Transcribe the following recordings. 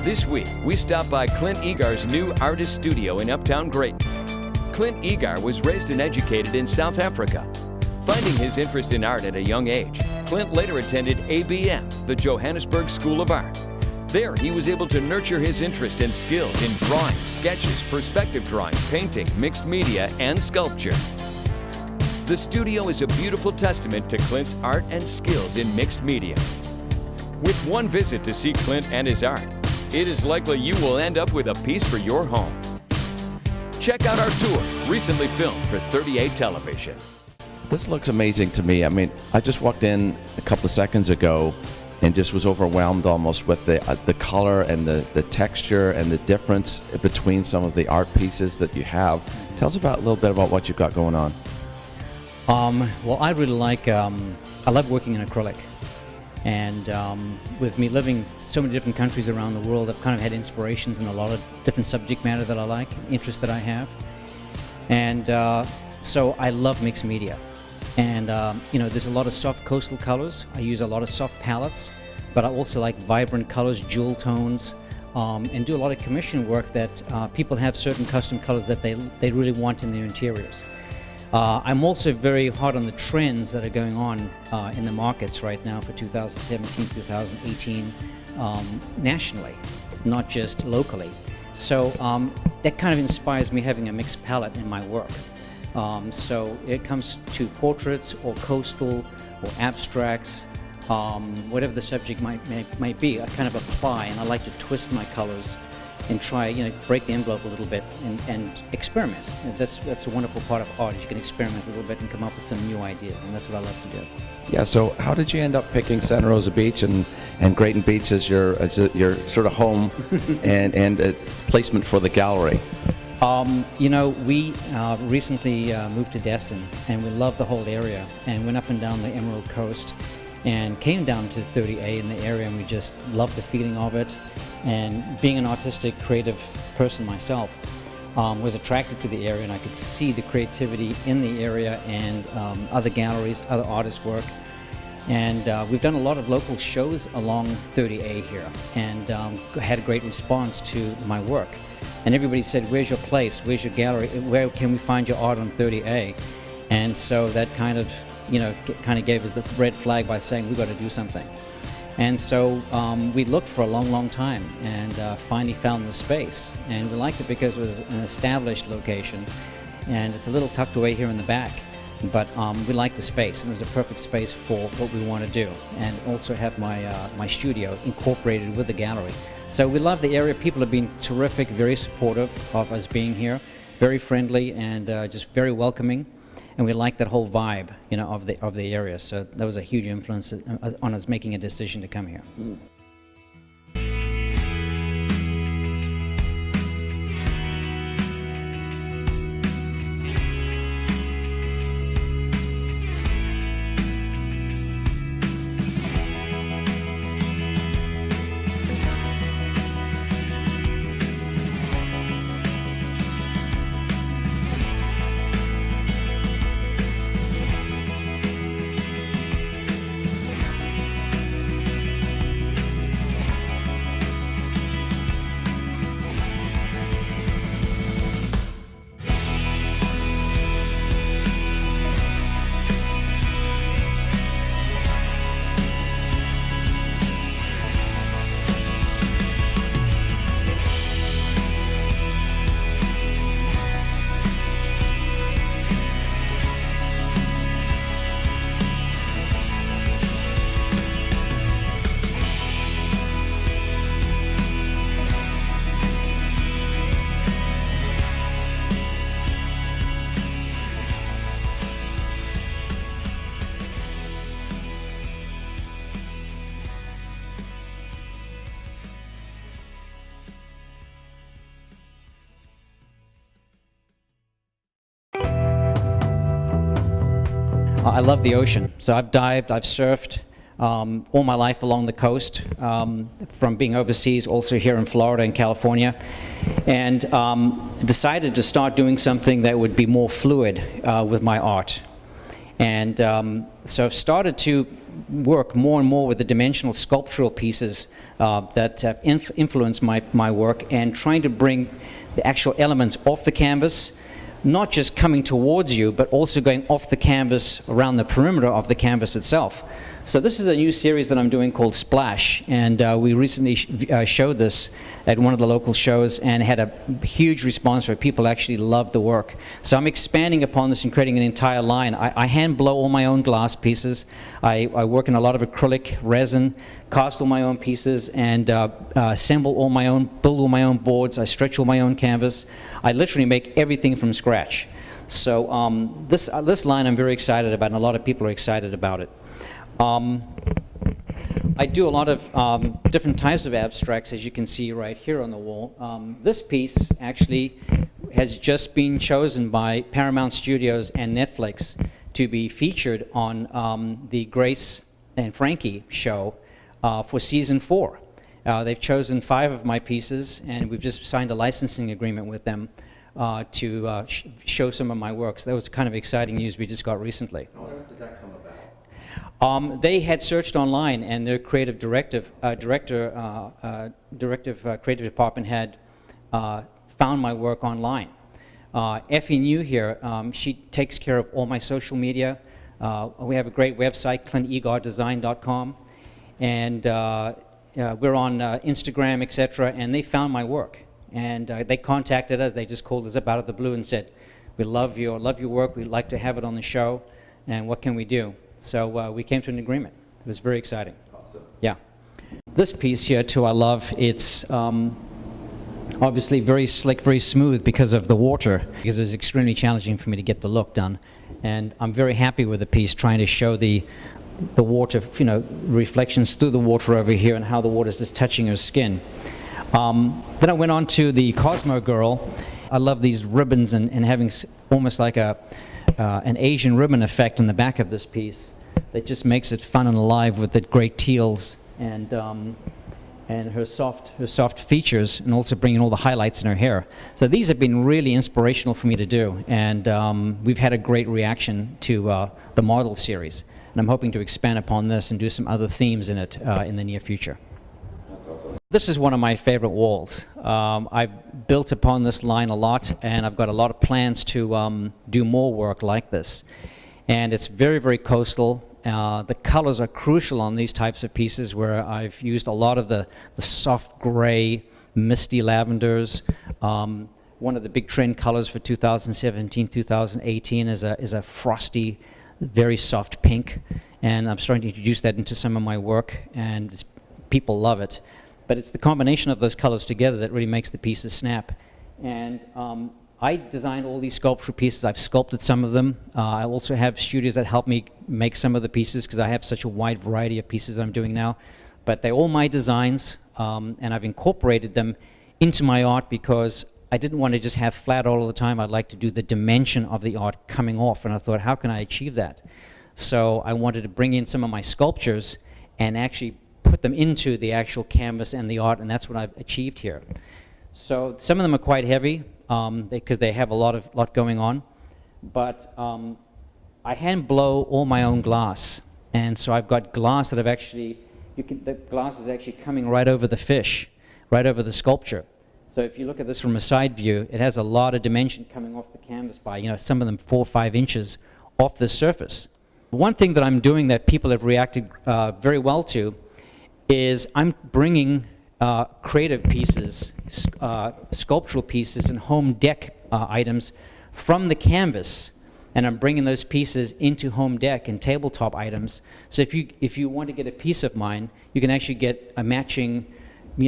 This week, we stop by Clint Eagar's new artist studio in Uptown Grayton. Clint Eagar was raised and educated in South Africa. Finding his interest in art at a young age, Clint later attended ABM, the Johannesburg School of Art. There, he was able to nurture his interest and skills in drawing, sketches, perspective drawing, painting, mixed media, and sculpture. The studio is a beautiful testament to Clint's art and skills in mixed media. With one visit to see Clint and his art, it is likely you will end up with a piece for your home. Check out our tour, recently filmed for 38 Television. This looks amazing to me. I mean, I just walked in a couple of seconds ago and just was overwhelmed almost with the color and the texture and the difference between some of the art pieces that you have. Tell us about a little bit about what you've got going on. Well, I really like, I love working in acrylic. And with me living so many different countries around the world, I've kind of had inspirations in a lot of different subject matter that I like, interests that I have. And so I love mixed media. And you know, there's a lot of soft coastal colors. I use a lot of soft palettes, but I also like vibrant colors, jewel tones, and do a lot of commission work that people have certain custom colors that they really want in their interiors. I'm also very hot on the trends that are going on in the markets right now for 2017, 2018, nationally, not just locally. So that kind of inspires me having a mixed palette in my work. So it comes to portraits or coastal or abstracts, whatever the subject might be. I kind of apply, and I like to twist my colors and try, you know, break the envelope a little bit and experiment. And that's a wonderful part of art, is you can experiment a little bit and come up with some new ideas, and that's what I love to do. Yeah, so how did you end up picking Santa Rosa Beach and Grayton Beach as your sort of home and placement for the gallery? You know, we recently moved to Destin, and we love the whole area, and went up and down the Emerald Coast and came down to 30A in the area, and we just loved the feeling of it. And being an artistic, creative person myself, was attracted to the area, and I could see the creativity in the area and other galleries, other artists' work. And we've done a lot of local shows along 30A here, and had a great response to my work. And everybody said, "Where's your place? Where's your gallery? Where can we find your art on 30A?" And so that kind of, you know, gave us the red flag by saying, we've got to do something. And so we looked for a long, long time, and finally found the space. And we liked it because it was an established location, and it's a little tucked away here in the back. But we liked the space, and it was a perfect space for what we want to do, and also have my studio incorporated with the gallery. So we love the area. People have been terrific, very supportive of us being here, very friendly, and just very welcoming. And we like that whole vibe, you know, of the area. So that was a huge influence on us making a decision to come here. I love the ocean, so I've dived, I've surfed all my life along the coast, from being overseas, also here in Florida and California, and decided to start doing something that would be more fluid with my art. And so I've started to work more and more with the dimensional sculptural pieces that have influenced my work, and trying to bring the actual elements off the canvas, not just coming towards you, but also going off the canvas around the perimeter of the canvas itself. So this is a new series that I'm doing called Splash, and we recently showed this at one of the local shows and had a huge response where people actually loved the work. So I'm expanding upon this and creating an entire line. I hand blow all my own glass pieces. I work in a lot of acrylic resin, cast all my own pieces, and assemble all my own, build all my own boards. I stretch all my own canvas. I literally make everything from scratch. So this line I'm very excited about, and a lot of people are excited about it. I do a lot of different types of abstracts, as you can see right here on the wall. This piece actually has just been chosen by Paramount Studios and Netflix to be featured on the Grace and Frankie show for season 4. They've chosen 5 of my pieces, and we've just signed a licensing agreement with them to show some of my works. That was kind of exciting news we just got recently. How did that come about? They had searched online, and their creative creative department had found my work online. Effie New here, she takes care of all my social media. We have a great website, ClintEagarDesign.com, and we're on Instagram, etc. And they found my work, and they contacted us. They just called us up out of the blue and said, "We love your work. We'd like to have it on the show, and what can we do?" So we came to an agreement. It was very exciting. Awesome. Yeah. This piece here, too, I love. It's obviously very slick, very smooth because of the water, because it was extremely challenging for me to get the look done. And I'm very happy with the piece, trying to show the water, reflections through the water over here and how the water is just touching her skin. Then I went on to the Cosmo Girl. I love these ribbons and having almost like an Asian ribbon effect on the back of this piece that just makes it fun and alive with the great teals and her soft features, and also bringing all the highlights in her hair. So these have been really inspirational for me to do, and we've had a great reaction to the model series, and I'm hoping to expand upon this and do some other themes in it in the near future. That's awesome. This is one of my favorite walls. I've built upon this line a lot, and I've got a lot of plans to do more work like this. And it's very, very coastal. The colors are crucial on these types of pieces, where I've used a lot of the soft gray, misty lavenders. One of the big trend colors for 2017, 2018 is a frosty, very soft pink. And I'm starting to introduce that into some of my work, and people love it. But it's the combination of those colors together that really makes the pieces snap. And I designed all these sculptural pieces. I've sculpted some of them. I also have studios that help me make some of the pieces, because I have such a wide variety of pieces I'm doing now. But they're all my designs, and I've incorporated them into my art because I didn't want to just have flat all the time. I'd like to do the dimension of the art coming off, and I thought, how can I achieve that? So I wanted to bring in some of my sculptures and actually put them into the actual canvas and the art, and that's what I've achieved here. So some of them are quite heavy because they have a lot going on, but I hand blow all my own glass, and so I've got glass that I've actually, the glass is actually coming right over the fish, right over the sculpture. So if you look at this from a side view, it has a lot of dimension coming off the canvas by, some of them 4 or 5 inches off the surface. One thing that I'm doing that people have reacted very well to is I'm bringing creative pieces, sculptural pieces, and home deck items from the canvas, and I'm bringing those pieces into home deck and tabletop items. So if you want to get a piece of mine, you can actually get a matching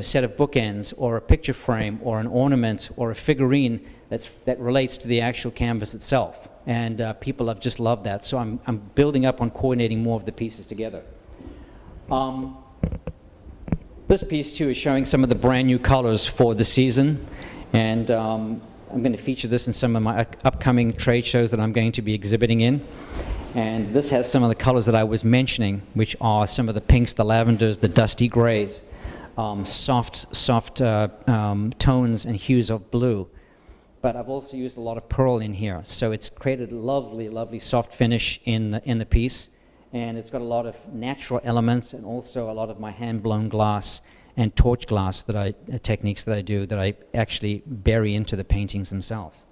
set of bookends, or a picture frame, or an ornament, or a figurine that relates to the actual canvas itself. And people have just loved that. So I'm building up on coordinating more of the pieces together. This piece too is showing some of the brand new colors for the season, and I'm going to feature this in some of my upcoming trade shows that I'm going to be exhibiting in. And this has some of the colors that I was mentioning, which are some of the pinks, the lavenders, the dusty grays, soft tones and hues of blue. But I've also used a lot of pearl in here, so it's created a lovely, lovely soft finish in the piece. and it's got a lot of natural elements and also a lot of my hand-blown glass and torch glass techniques that I do that I actually bury into the paintings themselves.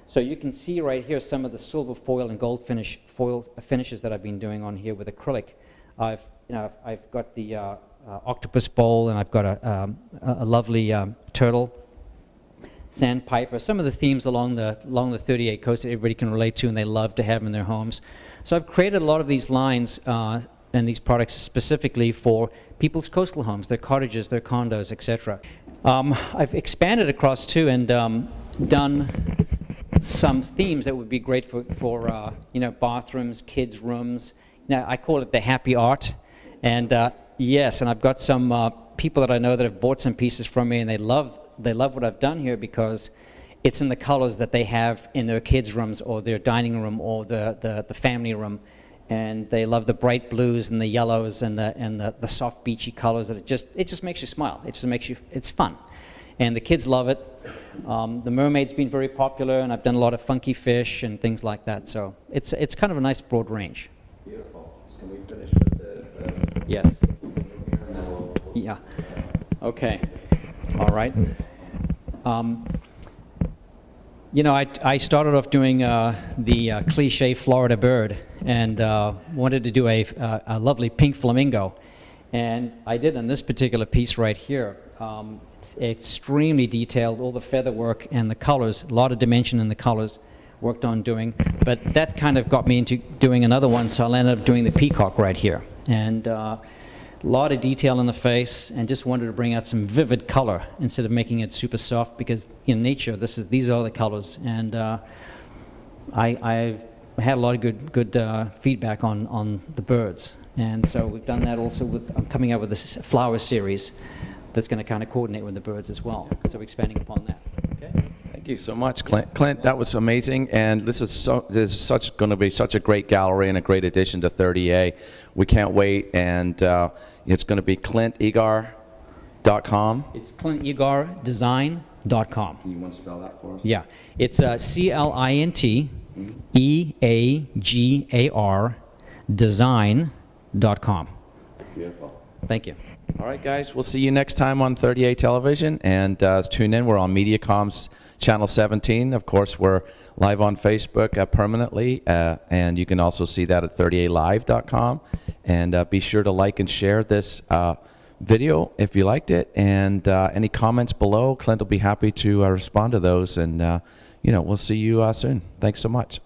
So you can see right here some of the silver foil and gold finishes that I've been doing on here with acrylic. I've got the octopus bowl, and I've got a lovely turtle, sandpiper. Some of the themes along the 38 coast that everybody can relate to and they love to have in their homes. So I've created a lot of these lines and these products specifically for people's coastal homes, their cottages, their condos, etc. I've expanded across too and done some themes that would be great for bathrooms, kids' rooms. Now I call it the happy art, and yes, and I've got some people that I know that have bought some pieces from me, and they love what I've done here because it's in the colors that they have in their kids' rooms or their dining room or the family room, and they love the bright blues and the yellows and the soft beachy colors that it just makes you smile. It just makes you, it's fun. And the kids love it. The mermaid's been very popular, and I've done a lot of funky fish and things like that. So it's kind of a nice broad range. Beautiful. Can we finish with the yes. Yeah. Okay. All right. I started off doing the cliche Florida bird and wanted to do a lovely pink flamingo. And I did on this particular piece right here. It's extremely detailed, all the feather work and the colors, a lot of dimension in the colors worked on doing. But that kind of got me into doing another one, so I ended up doing the peacock right here. And a lot of detail in the face, and just wanted to bring out some vivid color instead of making it super soft, because in nature these are the colors. And I had a lot of good feedback on the birds. And so we've done that also I'm coming out with this flower series that's going to kind of coordinate with the birds as well. So expanding upon that. Okay. Thank you so much, Clint. Clint, that was amazing, and this is going to be such a great gallery and a great addition to 30A. We can't wait, and it's going to be ClintEagar.com. It's ClintEagarDesign.com. You want to spell that for us? Yeah, it's ClintEagar Design.com. Beautiful. Thank you. All right, guys, we'll see you next time on 30A Television, and tune in. We're on MediaCom's Channel 17. Of course, we're live on Facebook permanently, and you can also see that at 30alive.com. And be sure to like and share this video if you liked it, and any comments below, Clint will be happy to respond to those, and we'll see you soon. Thanks so much.